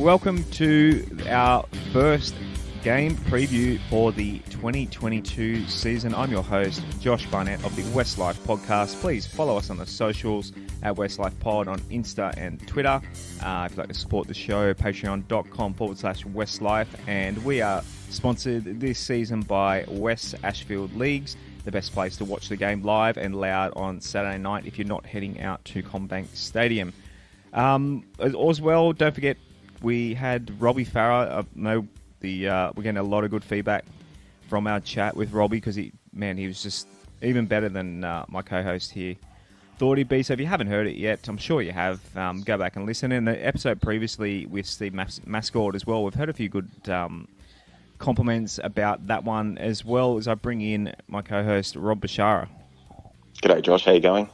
welcome to our first game preview for the 2022 season. I'm your host, Josh Barnett of the WestsLife podcast. Please follow us on the socials at WestsLife Pod on Insta and Twitter. If you'd like to support the show, patreon.com/WestsLife. And we are sponsored this season by Wests Ashfield Leagues, the best place to watch the game live and loud on Saturday night if you're not heading out to Commbank Stadium. As well, don't forget, we had Robbie Farah. I know we're getting a lot of good feedback from our chat with Robbie because he was just even better than my co-host here thought he'd be. So if you haven't heard it yet, I'm sure you have. Go back and listen. In the episode previously with Steve Mascord as well, we've heard a few good compliments about that one, as well as I bring in my co-host Rob Bashara. G'day, Josh. How you going?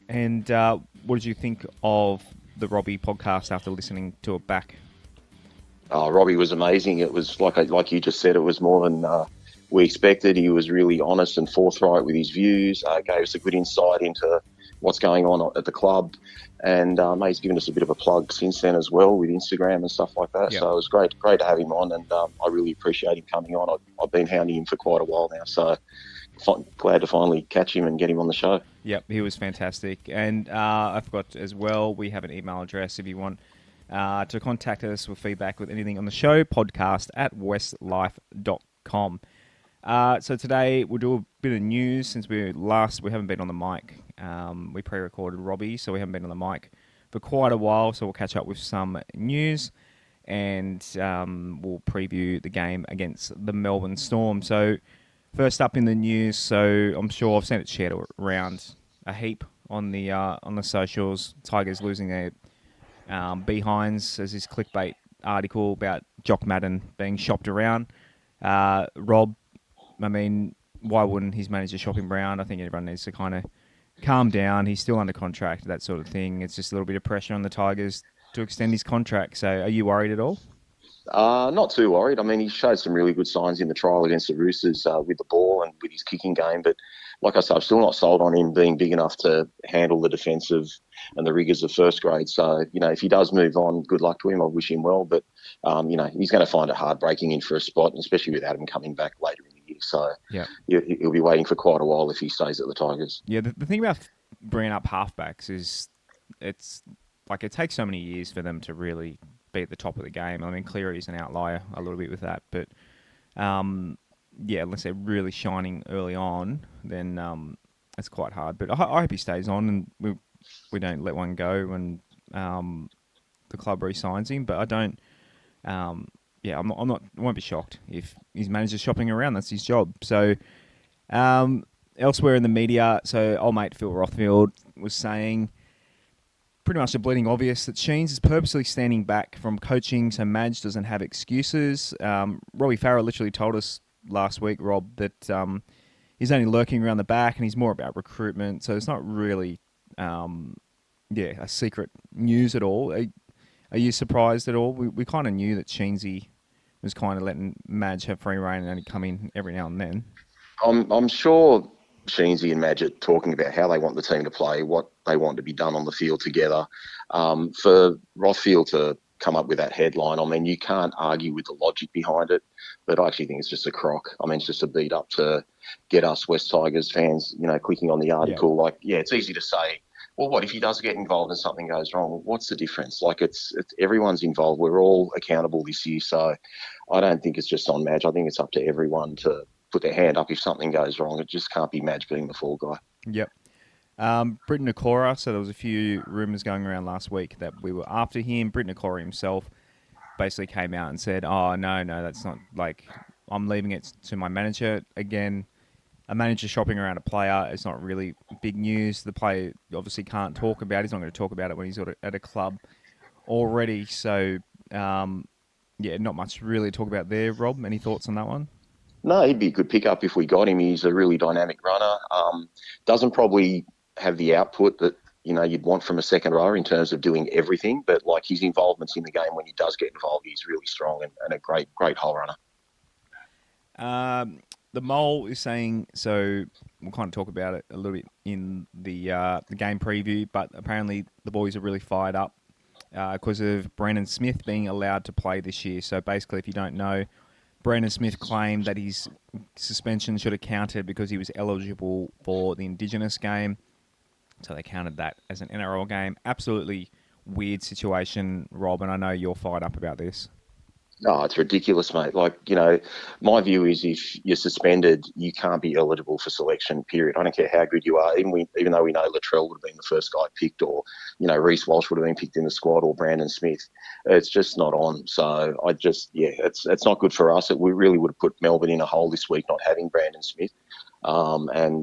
And what did you think of the Robbie podcast after listening to it back? Robbie was amazing. It was like you just said, it was more than we expected. He was really honest and forthright with his views, gave us a good insight into what's going on at the club, and he's given us a bit of a plug since then as well with Instagram and stuff like that. Yep. So it was great to have him on, and I really appreciate him coming on. I've been hounding him for quite a while now, so glad to finally catch him and get him on the show. Yep, he was fantastic. And I forgot as well, we have an email address if you want to contact us with feedback with anything on the show, podcast@westlife.com. So today we'll do a bit of news since we haven't been on the mic. We pre-recorded Robbie, so we haven't been on the mic for quite a while, so we'll catch up with some news and we'll preview the game against the Melbourne Storm. So first up in the news, so I'm sure I've seen it shared around a heap on the socials. Tigers losing their behinds. There's this clickbait article about Jock Madden being shopped around. Rob, I mean, why wouldn't his manager shop him around? I think everyone needs to kind of calm down. He's still under contract, that sort of thing. It's just a little bit of pressure on the Tigers to extend his contract. So are you worried at all? Not too worried. I mean, he showed some really good signs in the trial against the Roosters with the ball and with his kicking game. But like I said, I'm still not sold on him being big enough to handle the defensive and the rigours of first grade. So, if he does move on, good luck to him. I wish him well. But, he's going to find it hard breaking in for a spot, especially with Adam coming back later in the year. So yeah, he'll be waiting for quite a while if he stays at the Tigers. Yeah, the thing about bringing up halfbacks is it's like it takes so many years for them to really be at the top of the game. I mean, Cleary's an outlier a little bit with that, but unless they're really shining early on, then it's quite hard. But I hope he stays on and we don't let one go and the club re-signs him. But I don't. I won't be shocked if his manager's shopping around. That's his job. So elsewhere in the media, so old mate Phil Rothfield was saying, pretty much a bleeding obvious that Sheens is purposely standing back from coaching so Madge doesn't have excuses. Robbie Farah literally told us last week, Rob, that he's only lurking around the back and he's more about recruitment. So it's not really a secret news at all. Are you surprised at all? We kind of knew that Sheensy was kind of letting Madge have free rein and only come in every now and then. I'm sure Sheensy and Madge are talking about how they want the team to play, what they want to be done on the field together. For Rothfield to come up with that headline, I mean, you can't argue with the logic behind it, but I actually think it's just a crock. I mean, it's just a beat up to get us West Tigers fans, clicking on the article. Yeah. It's easy to say, well, what if he does get involved and something goes wrong? What's the difference? Like, it's everyone's involved. We're all accountable this year. So I don't think it's just on Madge. I think it's up to everyone to put their hand up if something goes wrong. It just can't be Madge being the fall guy. Yep. Britton Okora, so there was a few rumours going around last week that we were after him. Britton Okora himself basically came out and said, oh, no, that's not, like, I'm leaving it to my manager. Again, a manager shopping around a player is not really big news. The player obviously can't talk about it. He's not going to talk about it when he's at a club already. So, not much really to talk about there. Rob, any thoughts on that one? No, he'd be a good pickup if we got him. He's a really dynamic runner. Doesn't probably have the output that you'd want from a second rower in terms of doing everything, but like his involvements in the game when he does get involved, he's really strong and a great hole runner. The Mole is saying, so we'll kind of talk about it a little bit in the game preview, but apparently the boys are really fired up because of Brandon Smith being allowed to play this year. So basically, if you don't know, Brandon Smith claimed that his suspension should have counted because he was eligible for the Indigenous game. So they counted that as an NRL game. Absolutely weird situation, Rob, and I know you're fired up about this. No, it's ridiculous, mate. Like, my view is if you're suspended, you can't be eligible for selection, period. I don't care how good you are, even though we know Latrell would have been the first guy picked, or, Reece Walsh would have been picked in the squad, or Brandon Smith. It's just not on. So it's not good for us. We really would have put Melbourne in a hole this week not having Brandon Smith.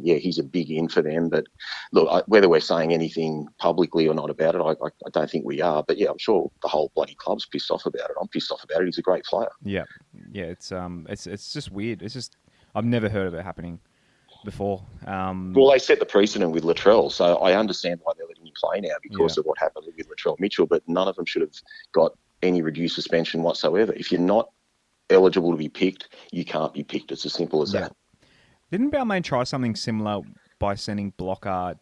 He's a big in for them. But look, whether we're saying anything publicly or not about it, I don't think we are. But yeah, I'm sure the whole bloody club's pissed off about it. I'm pissed off about it. He's a great player. Yeah. It's just weird. It's just I've never heard of it happening before. Well, they set the precedent with Latrell, so I understand why they're letting him play now because of what happened with Latrell Mitchell. But none of them should have got any reduced suspension whatsoever. If you're not eligible to be picked, you can't be picked. It's as simple as that. Didn't Balmain try something similar by sending Blocker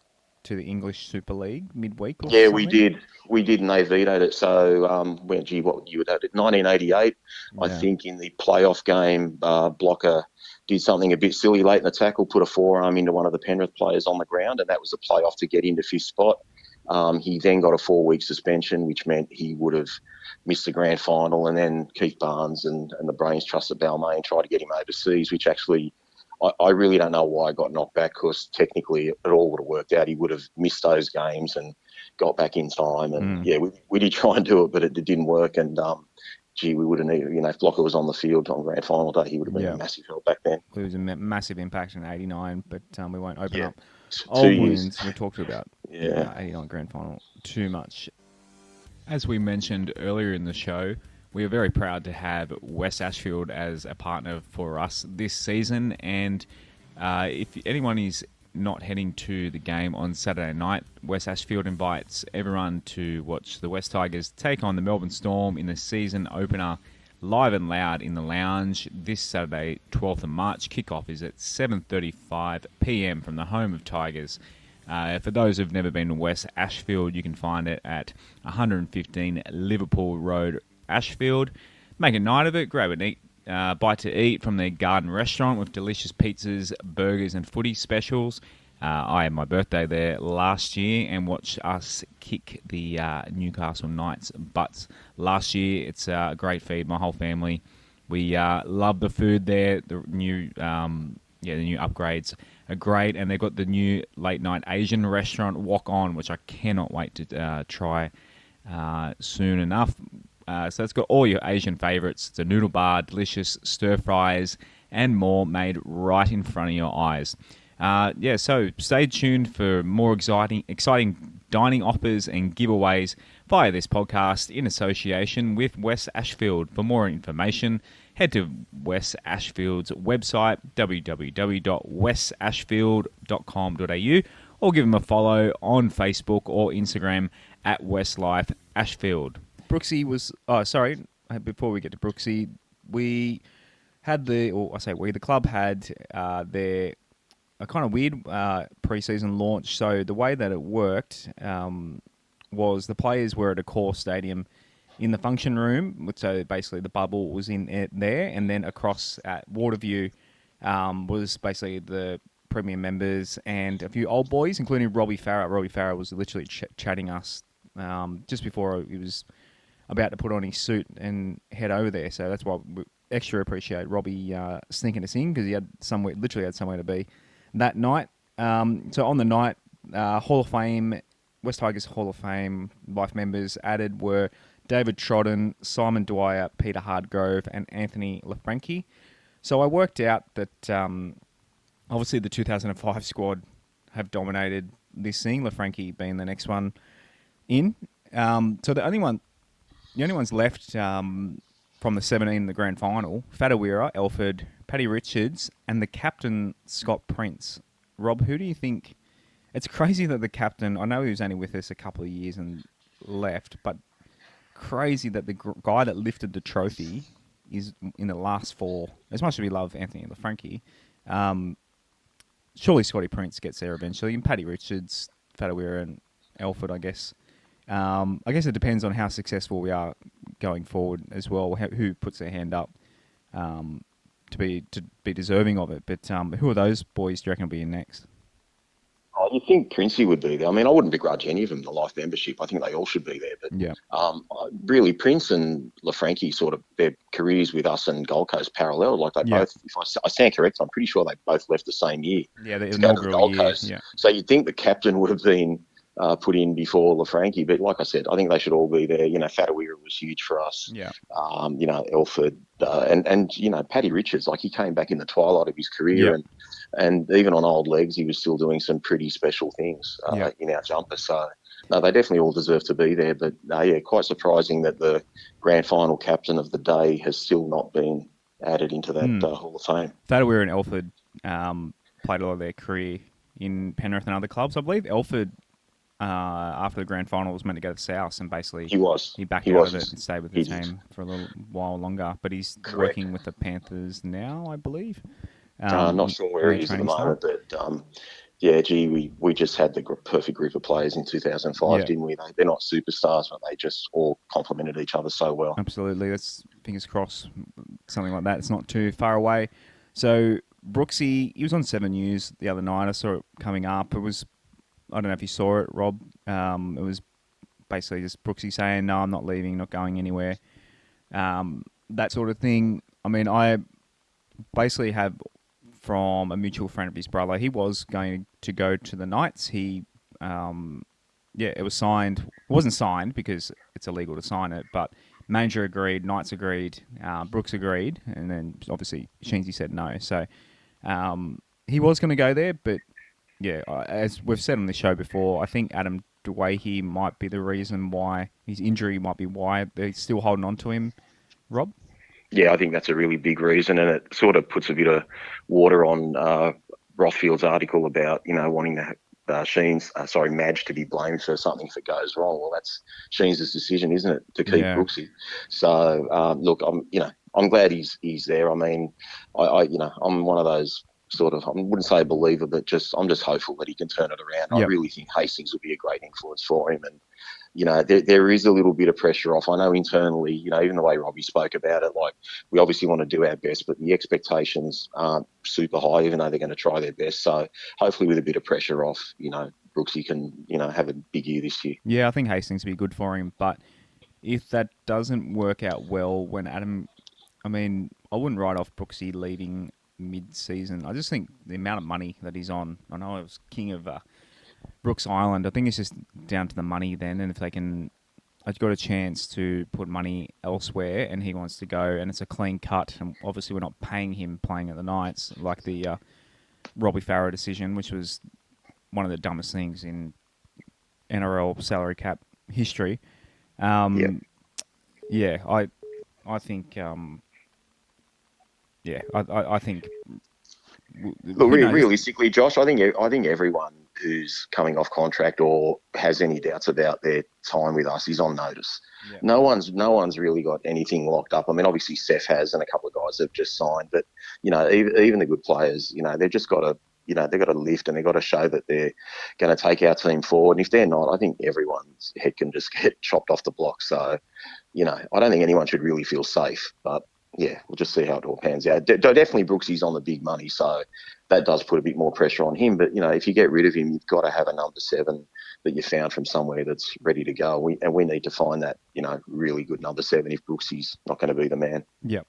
to the English Super League midweek? Or something? We did. We did, and they vetoed it. So, what you would have it? 1988, I think, in the playoff game, Blocker did something a bit silly late in the tackle, put a forearm into one of the Penrith players on the ground, and that was the playoff to get into fifth spot. He then got a 4-week suspension, which meant he would have missed the grand final, and then Keith Barnes and the Brains Trust at Balmain tried to get him overseas, which actually I really don't know why I got knocked back because technically it all would have worked out. He would have missed those games and got back in time. And we did try and do it, but it didn't work. And we would have needed, if Blocker was on the field on grand final day, he would have been a massive help back then. It was a massive impact in '89, but we won't open up old wounds. We talked about 89 grand final too much. As we mentioned earlier in the show, we are very proud to have Wests Ashfield as a partner for us this season. And if anyone is not heading to the game on Saturday night, Wests Ashfield invites everyone to watch the West Tigers take on the Melbourne Storm in the season opener, live and loud in the lounge this Saturday, 12th of March. Kickoff is at 7:35 p.m. from the home of Tigers. For those who've never been to Wests Ashfield, you can find it at 115 Liverpool Road, Ashfield. Make a night of it. Grab a bite to eat from their garden restaurant with delicious pizzas, burgers and footy specials. I had my birthday there last year and watched us kick the Newcastle Knights' butts last year. It's a great feed, my whole family. We love the food there. The new upgrades are great, and they've got the new late night Asian restaurant Walk On, which I cannot wait to try soon enough. So it's got all your Asian favourites. It's a noodle bar, delicious stir fries, and more made right in front of your eyes. So stay tuned for more exciting dining offers and giveaways via this podcast in association with Wests Ashfield. For more information, head to Wests Ashfield's website, www.westsashfield.com.au, or give them a follow on Facebook or Instagram at WestsLife Ashfield. Brooksy was... Oh, sorry. Before we get to Brooksy, we had the club had their a kind of weird pre-season launch. So the way that it worked was the players were at a core stadium in the function room. So basically the bubble was in there, and then across at Waterview was basically the premier members and a few old boys, including Robbie Farah. Robbie Farah was literally chatting us just before he was about to put on his suit and head over there. So that's why we extra appreciate Robbie sneaking us in, because he had somewhere to be that night. So on the night, Hall of Fame, West Tigers Hall of Fame life members added were David Trodden, Simon Dwyer, Peter Hardgrove, and Anthony Lafranchi. So I worked out that obviously the 2005 squad have dominated this thing, Lafranchi being the next one in. So the only ones left from the 17 in the grand final, Fadawira, Elford, Paddy Richards, and the captain, Scott Prince. Rob, who do you think... It's crazy that the captain... I know he was only with us a couple of years and left, but crazy that the guy that lifted the trophy is in the last four. As much as we love Anthony Lafranchi, surely Scotty Prince gets there eventually, and Paddy Richards, Fadawira, and Elford, I guess, I guess it depends on how successful we are going forward as well. Who puts their hand up um, to be deserving of it? But who are those boys? Do you reckon will be in next? Oh, you think Princey would be there? I mean, I wouldn't begrudge any of them the life membership. I think they all should be there. But Yeah, really, Prince and LaFranchi sort of their careers with us and Gold Coast parallel. Like they yeah, both, if I stand correct, I'm pretty sure they both left the same year yeah. The to go to the inaugural Gold year. Coast. Yeah, So you'd think the captain would have been put in before LaFranchi. But like I said, I think they should all be there. You know, Fatawira was huge for us. yeah, You know, Elford and you know Paddy Richards. Like he came back in the twilight of his career yeah, and even on old legs, he was still doing some pretty special things yeah. in our jumper. So, no, they definitely all deserve to be there. But, yeah, quite surprising that the grand final captain of the day has still not been added into that Mm. Hall of Fame. Thaddeus and Elford played a lot of their career in Penrith and other clubs. I believe Elford, after the grand final, was meant to go to South, and basically He was. he backed He out of it was. and stayed with the He did. team for a little while longer. But he's Correct. working with the Panthers now, I believe, Not in, sure in where their he is at the training staff. moment, but yeah, gee, we just had the perfect group of players in 2005, Yeah, didn't we? They're not superstars, but they just all complemented each other so well. absolutely. Let's fingers crossed something like that. It's not too far away. So Brooksy, he was on 7 News the other night. I saw it coming up. It was, I don't know if you saw it, Rob. It was basically just Brooksy saying, "No, I'm not leaving, not going anywhere." That sort of thing. I mean, I basically have from a mutual friend of his brother. He was going to go to the Knights. Yeah, it was signed. It wasn't signed because it's illegal to sign it, but manager agreed, Knights agreed, Brooks agreed, and then obviously Sheensy said no. So he was going to go there, but yeah, as we've said on the show before, I think Adam Dwayne might be the reason why his injury might be why they're still holding on to him. Rob? Yeah, I think that's a really big reason, and it sort of puts a bit of water on Rothfield's article about wanting to Madge to be blamed for something if it goes wrong. Well, that's Sheens' decision, isn't it, to keep Yeah, Brooksy? So look, I'm glad he's there. I mean, I'm one of those sort of I wouldn't say a believer, but I'm just hopeful that he can turn it around. I yep, really think Hastings will be a great influence for him, and there is a little bit of pressure off. I know internally, even the way Robbie spoke about it, like we obviously want to do our best, but the expectations aren't super high, even though they're going to try their best. So hopefully with a bit of pressure off, Brooksy can, have a big year this year. yeah, I think Hastings would be good for him, but if that doesn't work out well, when Adam, I mean, I wouldn't write off Brooksy leaving mid-season. I just think the amount of money that he's on. I know I was king of Brooks Island. I think it's just down to the money then, and if they can, I've got a chance to put money elsewhere, and he wants to go, and it's a clean cut. And obviously, we're not paying him playing at the Knights like the Robbie Farrow decision, which was one of the dumbest things in NRL salary cap history. Yeah. Um, yeah, I think I think Look, who knows? realistically, Josh, I think everyone who's coming off contract or has any doubts about their time with us is on notice. Yeah, No one's really got anything locked up. I mean, obviously Seth has, and a couple of guys have just signed, but even the good players, they've just got to. They've got to lift and they've got to show that they're going to take our team forward. And if they're not, I think everyone's head can just get chopped off the block. So, I don't think anyone should really feel safe. But yeah, we'll just see how it all pans out. Definitely Brooksy's on the big money, so that does put a bit more pressure on him. But if you get rid of him, you've got to have a number 7 that you found from somewhere that's ready to go. We need to find that really good number 7 if Brooksy's not going to be the man. yeah.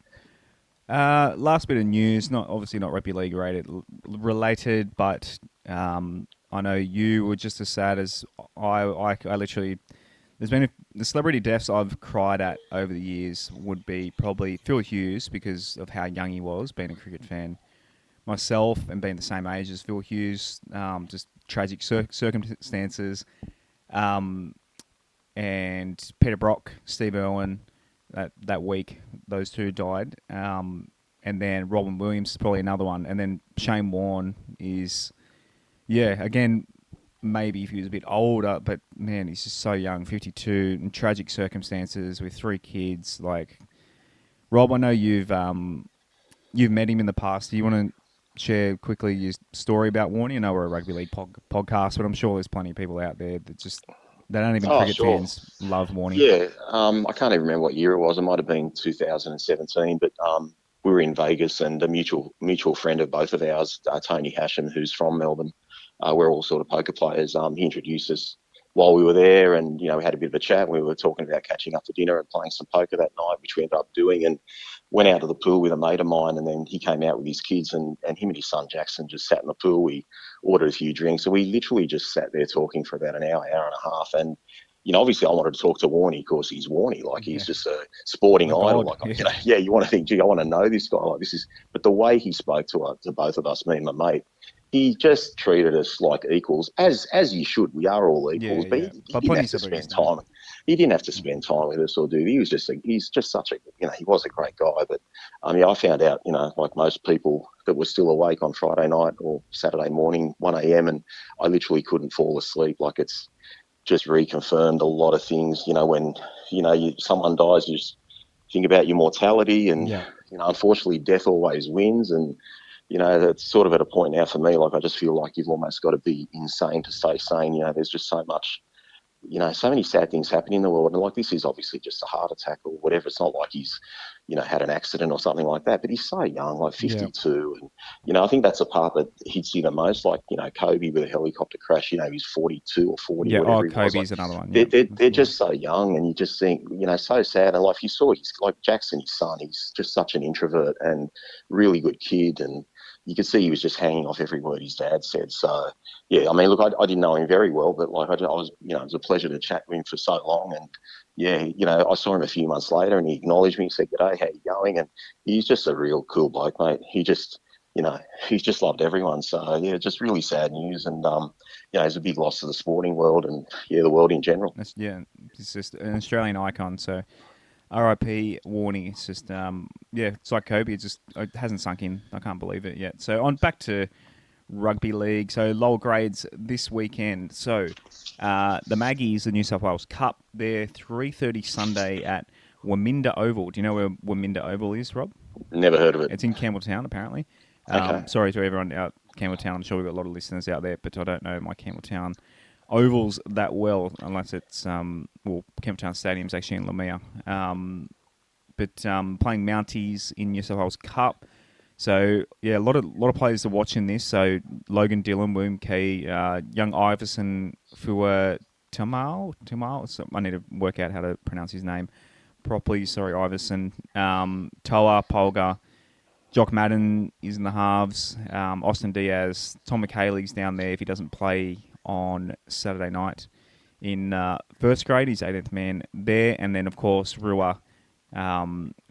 Last bit of news, not obviously not rugby league related, but I know you were just as sad as I literally. There's been the celebrity deaths I've cried at over the years would be probably Phil Hughes because of how young he was, being a cricket fan myself and being the same age as Phil Hughes. Just tragic circumstances. Um, and Peter Brock, Steve Irwin, that week, those two died. And then Robin Williams is probably another one. And then Shane Warne is, yeah, again, maybe if he was a bit older, but man, he's just so young, 52, in tragic circumstances with 3 kids. Like, Rob, I know you've met him in the past. Do you want to share quickly your story about Warne? I know we're a rugby league podcast, but I'm sure there's plenty of people out there that just don't even Oh, cricket sure. fans love Warney. Yeah, I can't even remember what year it was. It might have been 2017, but we were in Vegas, and a mutual friend of both of ours, Tony Hasham, who's from Melbourne, we're all sort of poker players. He introduced us while we were there, and we had a bit of a chat. We were talking about catching up for dinner and playing some poker that night, which we ended up doing, and went out to the pool with a mate of mine, and then he came out with his kids, and him and his son Jackson just sat in the pool. We ordered a few drinks, and we literally just sat there talking for about an hour, hour and a half, and obviously I wanted to talk to Warney because he's Warney, like Yeah, he's just a sporting a idol. god. Like, Yeah, yeah, you want to think, gee, I want to know this guy. Like this is, but the way he spoke to both of us, me and my mate, he just treated us like equals, as you should. We are all yeah, equals, but yeah. he But didn't plenty have of to celebrities spend don't. time. He didn't have to spend time with us or do. He's just such a, he was a great guy. But yeah, I found out, like most people, that were still awake on Friday night or Saturday morning, 1 a.m., and I literally couldn't fall asleep. Like it's just reconfirmed a lot of things. When someone dies, you just think about your mortality, and Yeah, unfortunately, death always wins. And that's sort of at a point now for me. Like I just feel like you've almost got to be insane to stay sane. There's just so much, so many sad things happen in the world. And like this is obviously just a heart attack or whatever. It's not like he's, had an accident or something like that. But he's so young, like yeah, 52. And, I think that's the part that hits you the most. Like, Kobe with a helicopter crash, he's 42 or 40, yeah. Oh, whatever he was. Like Kobe's another one. they're, Yeah, they're, that's they're cool. just so young, and you just think, so sad. And like you saw, he's like Jackson, his son, he's just such an introvert and really good kid. And you could see he was just hanging off every word his dad said. So, yeah, I mean, look, I didn't know him very well, but like I was, it was a pleasure to chat with him for so long. And yeah, I saw him a few months later, and he acknowledged me. He said, "G'day, how you going?" And he's just a real cool bloke, mate. You know, he's just loved everyone. So yeah, just really sad news, and it's a big loss to the sporting world and the world in general. Yeah, he's just an Australian icon. So R.I.P. Warney. It's just yeah, it's like Kobe. It hasn't sunk in. I can't believe it yet. So on back to rugby league. So lower grades this weekend. So the Maggies, the New South Wales Cup. They're 3:30 Sunday at Waminda Oval. Do you know where Waminda Oval is, Rob? Never heard of it. It's in Campbelltown, apparently. Okay. Sorry to everyone out Campbelltown. I'm sure we've got a lot of listeners out there, but I don't know my Campbelltown ovals that well, unless it's Campbelltown Stadium's actually in Lamia. But playing Mounties in New South Wales Cup. So yeah, a lot of players are watching this. So Logan Dillon, William Key, young Iverson Fua Tamal. So I need to work out how to pronounce his name properly. Sorry, Iverson. Toa Polga. Jock Madden is in the halves. Austin Diaz, Tom McHaley's down there if he doesn't play on Saturday night. In first grade, he's 18th man there. And then, of course, Rua,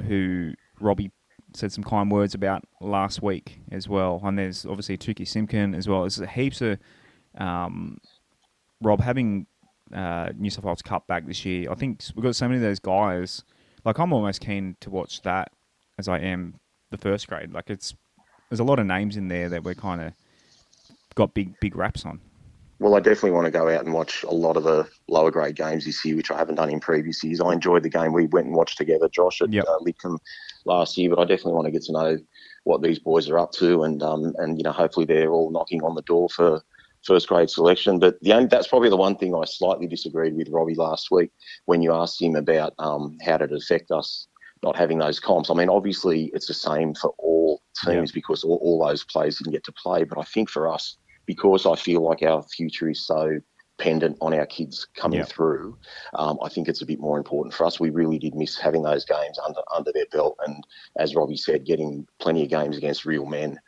who Robbie said some kind words about last week as well. And there's obviously Tuki Simkin as well. There's heaps of, Rob, having New South Wales Cup back this year. I think we've got so many of those guys. Like, I'm almost keen to watch that as I am the first grade. Like, there's a lot of names in there that we're kind of got big raps on. Well, I definitely want to go out and watch a lot of the lower grade games this year, which I haven't done in previous years. I enjoyed the game we went and watched together, Josh, at Yep. Lidcombe last year, but I definitely want to get to know what these boys are up to, and hopefully they're all knocking on the door for first grade selection. But that's probably the one thing I slightly disagreed with Robbie last week when you asked him about how did it affect us not having those comps. I mean, obviously it's the same for all teams Yep. because all those players didn't get to play, but I think for us, because I feel like our future is so dependent on our kids coming Yep. through, I think it's a bit more important for us. We really did miss having those games under their belt, and as Robbie said, getting plenty of games against real men.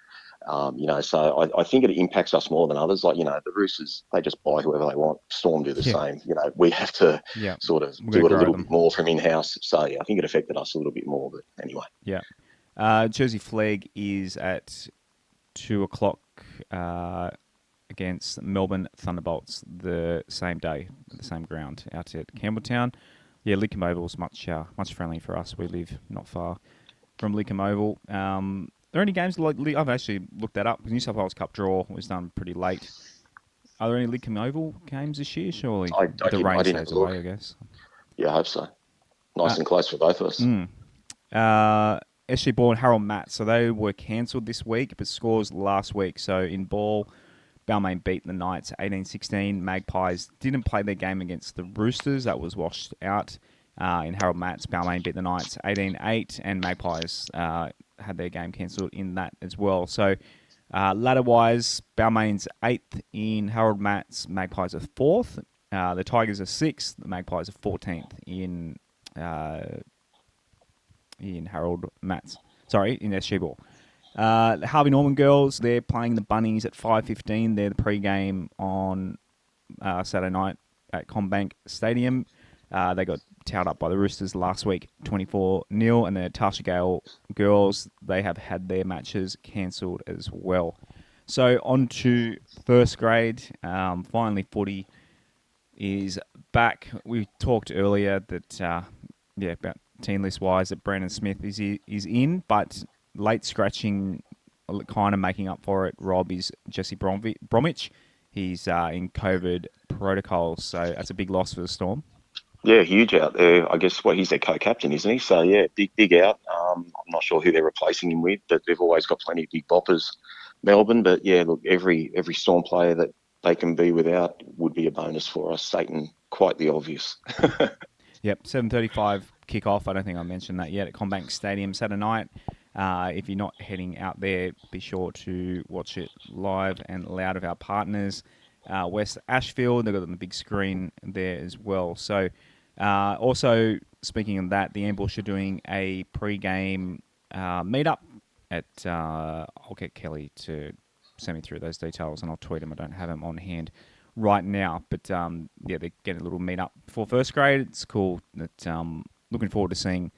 So I think it impacts us more than others. Like, the Roosters, they just buy whoever they want. Storm do the Yeah. same. We have to Yeah. sort of We're going do to it a grow little bit them. more from in-house. So, yeah, I think it affected us a little bit more. But anyway. Yeah. Jersey Flag is at 2:00 against Melbourne Thunderbolts the same day, the same ground out at Campbelltown. Yeah, Lidcombe Oval is much friendly for us. We live not far from Lidcombe Oval. Are there any games like I've actually looked that up? The New South Wales Cup draw was done pretty late. Are there any Lidcombe Oval games this year? Surely, I, if I, the didn't, I rain didn't have stays a look. away, I guess. Yeah, I hope so. Uh, Nice and close for both of us. mm. SG Ball and Harold Matt. So they were cancelled this week, but scores last week. So in ball, Balmain beat the Knights 18-16. Magpies didn't play their game against the Roosters. That was washed out in Harold Matts. Balmain beat the Knights 18-8, and Magpies had their game cancelled in that as well. So ladder-wise, Balmain's 8th in Harold Matts. Magpies are 4th. The Tigers are 6th. The Magpies are 14th in Harold Matts. Sorry, in SG Ball. The Harvey Norman girls, they're playing the Bunnies at 5:15. They're the pre-game on Saturday night at Commbank Stadium. They got towed up by the Roosters last week, 24-0. And the Tasha Gale girls, they have had their matches cancelled as well. So on to first grade. Finally, footy is back. We talked earlier that, about team list-wise, that Brandon Smith is in, but late scratching, kind of making up for it, Rob, is Jesse Bromwich. He's in COVID protocol, so that's a big loss for the Storm. Yeah, huge out there. I guess he's their co-captain, isn't he? So yeah, big out. I'm not sure who they're replacing him with, but they've always got plenty of big boppers, Melbourne. But yeah, look, every Storm player that they can be without would be a bonus for us, stating quite the obvious. Yep, 7:35 kickoff. I don't think I mentioned that yet at Commbank Stadium Saturday night. If you're not heading out there, be sure to watch it live and loud of our partners. Wests Ashfield, they've got it on the big screen there as well. So, also, speaking of that, the Ambush are doing a pre-game meetup at... I'll get Kelly to send me through those details and I'll tweet them. I don't have them on hand right now. But, they're getting a little meetup for first grade. It's cool. That looking forward to seeing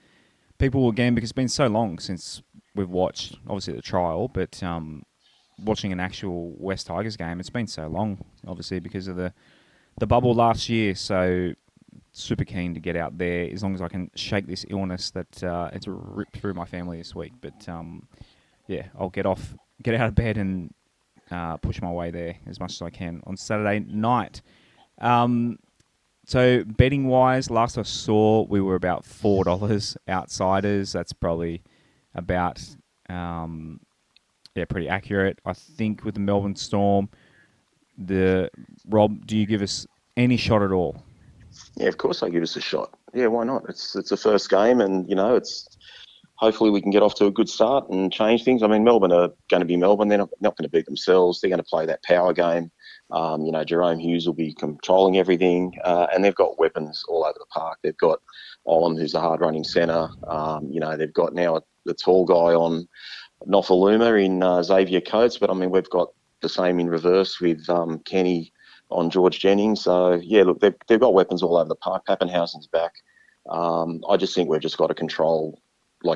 people again, because it's been so long since we've watched, obviously, the trial, but watching an actual West Tigers game, it's been so long, obviously, because of the bubble last year. So super keen to get out there, as long as I can shake this illness that it's ripped through my family this week. But I'll get out of bed and push my way there as much as I can on Saturday night. So betting wise, last I saw, we were about $4 outsiders. That's probably about pretty accurate. I think with the Melbourne Storm, Rob, do you give us any shot at all? Yeah, of course I give us a shot. Yeah, why not? It's a first game, and it's hopefully we can get off to a good start and change things. I mean, Melbourne are going to be Melbourne. They're not going to beat themselves. They're going to play that power game. Jerome Hughes will be controlling everything, and they've got weapons all over the park. They've got Olam, who's a hard-running centre. They've got now the tall guy on Nofaluma in Xavier Coates, but I mean, we've got the same in reverse with Kenny on George Jennings. So yeah, look, they've got weapons all over the park. Pappenhausen's back. I just think we've just got to control,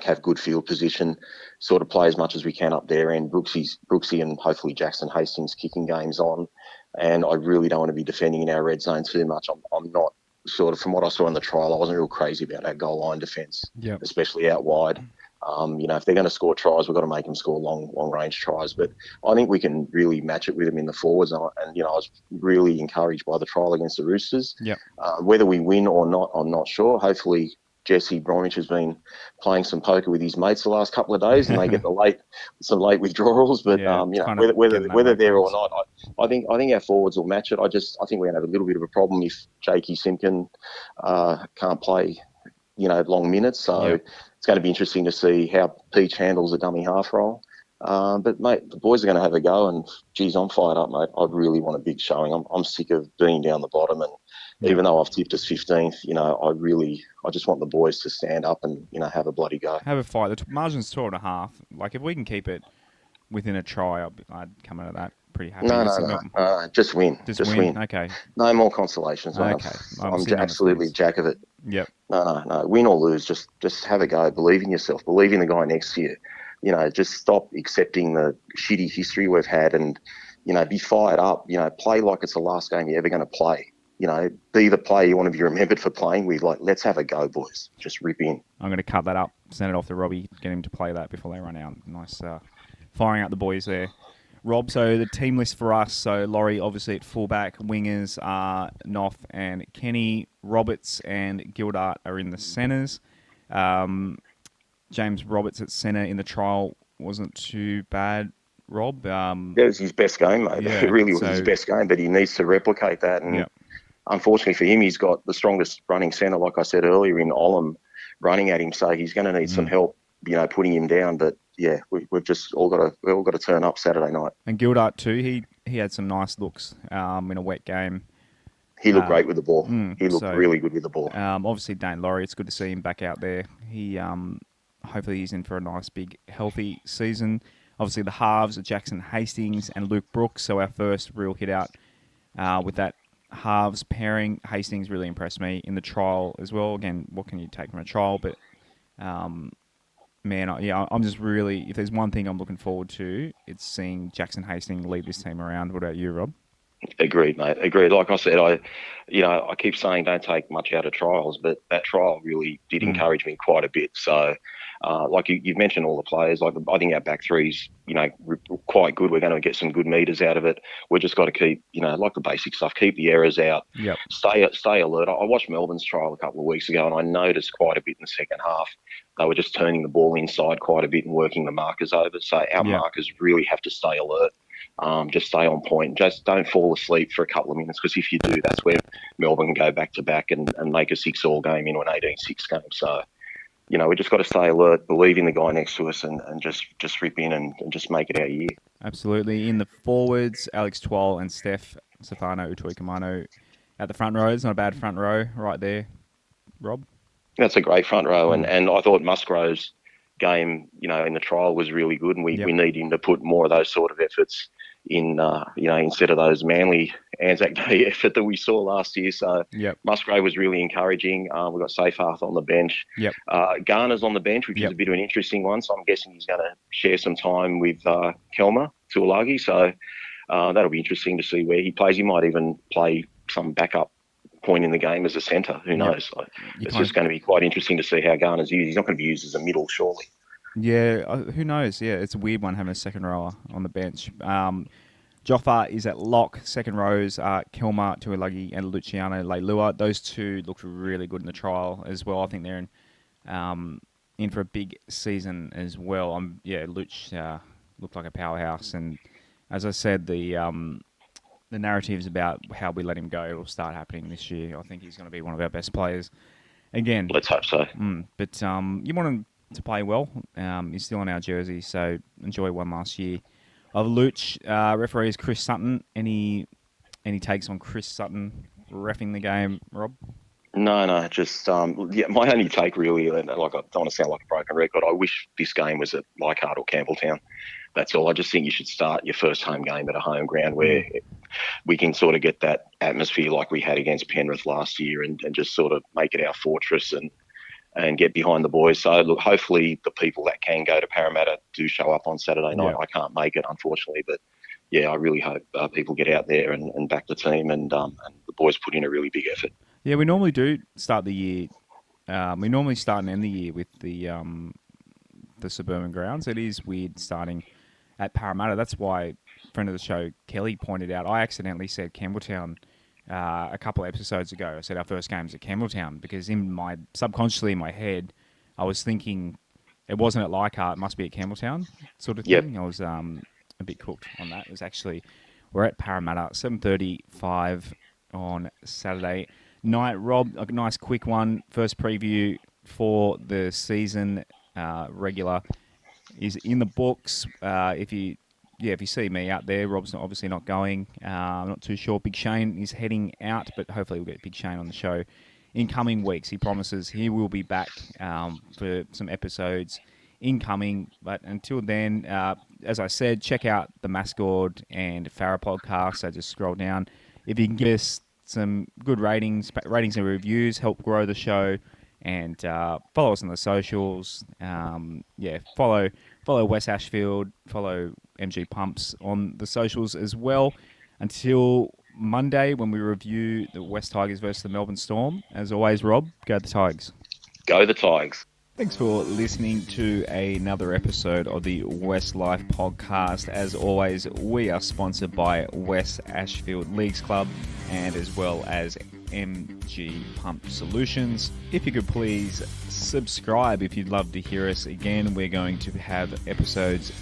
have good field position, sort of play as much as we can up there, and Brooksy and hopefully Jackson Hastings kicking games on. And I really don't want to be defending in our red zone too much. I'm not, sort of, from what I saw in the trial, I wasn't real crazy about our goal line defence, especially out wide. If they're going to score tries, we've got to make them score long range tries. But I think we can really match it with them in the forwards. And I was really encouraged by the trial against the Roosters. Yep. Whether we win or not, I'm not sure. Hopefully, Jesse Bromwich has been playing some poker with his mates the last couple of days, and they get some late withdrawals. But whether there or not, I think our forwards will match it. I think we're going to have a little bit of a problem if Jakey Simpkin can't play, long minutes. So it's going to be interesting to see how Peach handles a dummy half roll. But mate, the boys are going to have a go, and geez, I'm fired up, mate. I really want a big showing. I'm sick of being down the bottom, and even though I've tipped us 15th, I just want the boys to stand up and have a bloody go. Have a fight. The margin's 12.5. If we can keep it within a try, I'd come out of that pretty happy. No. Just win. Just win. Okay. No more consolations, mate. Okay. I'm absolutely jack of it. Yep. No. Win or lose, just have a go. Believe in yourself. Believe in the guy next to you. Just stop accepting the shitty history we've had, and be fired up. Play like it's the last game you're ever going to play. Be the player you want to be remembered for playing with. Let's have a go, boys. Just rip in. I'm going to cut that up, send it off to Robbie, get him to play that before they run out. Nice firing out the boys there. Rob, so the team list for us, so Laurie obviously at fullback, wingers are Noff and Kenny, Roberts and Gildart are in the centres. James Roberts at centre in the trial wasn't too bad. Rob. That was his best game, mate. Yeah, It really was his best game, but he needs to replicate that. And unfortunately for him, he's got the strongest running centre, like I said earlier, in Olam running at him. So he's going to need some help, putting him down. But yeah, we've just all got to turn up Saturday night. And Gildart too. He had some nice looks in a wet game. He looked great with the ball. He looked really good with the ball. Obviously, Dane Laurie, it's good to see him back out there. He hopefully he's in for a nice, big, healthy season. Obviously, the halves are Jackson Hastings and Luke Brooks. So our first real hit out with that halves pairing. Hastings really impressed me in the trial as well. Again, what can you take from a trial? But man, I'm just really, if there's one thing I'm looking forward to, it's seeing Jackson Hastings lead this team around. What about you, Rob? Agreed, mate. Agreed. Like I said, I keep saying don't take much out of trials, but that trial really did encourage me quite a bit. So, like you've mentioned all the players, like I think our back three's, quite good. We're going to get some good meters out of it. We've just got to keep, like the basic stuff, keep the errors out. Yep. Stay alert. I watched Melbourne's trial a couple of weeks ago, and I noticed quite a bit in the second half. They were just turning the ball inside quite a bit and working the markers over. So our markers really have to stay alert. Just stay on point. Just don't fall asleep for a couple of minutes, because if you do, that's where Melbourne can go back to back and make a 6-all game into an 18-6 game. So, we just got to stay alert, believe in the guy next to us, and just rip in and just make it our year. Absolutely. In the forwards, Alex Twal and Stefano Utoikamano at the front row. It's not a bad front row right there, Rob. That's a great front row, and I thought Musgrove's game, in the trial was really good, and we need him to put more of those sort of efforts in, instead of those Manly Anzac Day effort that we saw last year. So Musgrave was really encouraging. We've got Seyfarth on the bench. Garner's on the bench, which is a bit of an interesting one. So I'm guessing he's going to share some time with Kelma Tuolagi. So that'll be interesting to see where he plays. He might even play some backup point in the game as a centre. Who knows? It's just going to be quite interesting to see how Garner's used. He's not going to be used as a middle, surely. Yeah, who knows? Yeah, it's a weird one having a second rower on the bench. Joffa is at lock. Second rows are Kelma Tuolagi and Luciano Leilua. Those two looked really good in the trial as well. I think they're in for a big season as well. Luch looked like a powerhouse, and as I said, the narratives about how we let him go will start happening this year. I think he's going to be one of our best players again. Let's hope so. But you want him to play well. He's still on our jersey, so enjoy one last year of Luch. Referee is Chris Sutton. Any takes on Chris Sutton reffing the game, Rob? No, just my only take really, like I don't want to sound like a broken record, I wish this game was at Leichhardt or Campbelltown. That's all. I just think you should start your first home game at a home ground where we can sort of get that atmosphere like we had against Penrith last year, and just sort of make it our fortress and get behind the boys. So, look, hopefully the people that can go to Parramatta do show up on Saturday night. I can't make it, unfortunately, but I really hope people get out there and back the team, and the boys put in a really big effort. Yeah, we normally do start the year. We normally start and end the year with the suburban grounds. It is weird starting at Parramatta. That's why friend of the show Kelly pointed out. I accidentally said Campbelltown a couple of episodes ago. I said our first game's at Campbelltown because subconsciously in my head, I was thinking it wasn't at Leichhardt, it must be at Campbelltown sort of thing. I was a bit cooked on that. It was actually, we're at Parramatta, 7:35 on Saturday night. Rob, a nice quick one. First preview for the season regular is in the books. If you see me out there, Rob's obviously not going. I'm not too sure. Big Shane is heading out, but hopefully we'll get Big Shane on the show in coming weeks. He promises he will be back for some episodes incoming. But until then, as I said, check out the Mascord and Farah podcast. So just scroll down. If you can give us some good ratings and reviews, help grow the show. And follow us on the socials. Follow Wests Ashfield. Follow MG Pumps on the socials as well. Until Monday when we review the West Tigers versus the Melbourne Storm. As always, Rob, go the Tigers. Go the Tigers. Thanks for listening to another episode of the WestsLife podcast. As always, we are sponsored by Wests Ashfield Leagues Club and as well as MG Pump Solutions. If you could please subscribe if you'd love to hear us again. We're going to have episodes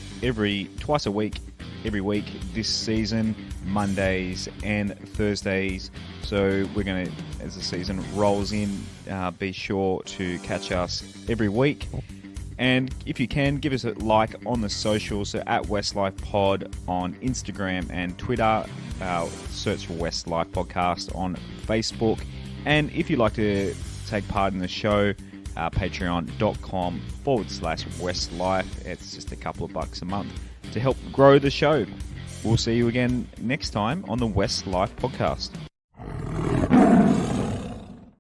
twice a week every week this season, Mondays and Thursdays. So we're going to, as the season rolls in, be sure to catch us every week. And if you can, give us a like on the socials, so at WestsLife Pod on Instagram and Twitter. Search for WestsLife Podcast on Facebook. And if you'd like to take part in the show, patreon.com/WestsLife. It's just a couple of bucks a month to help grow the show. We'll see you again next time on the WestsLife Podcast.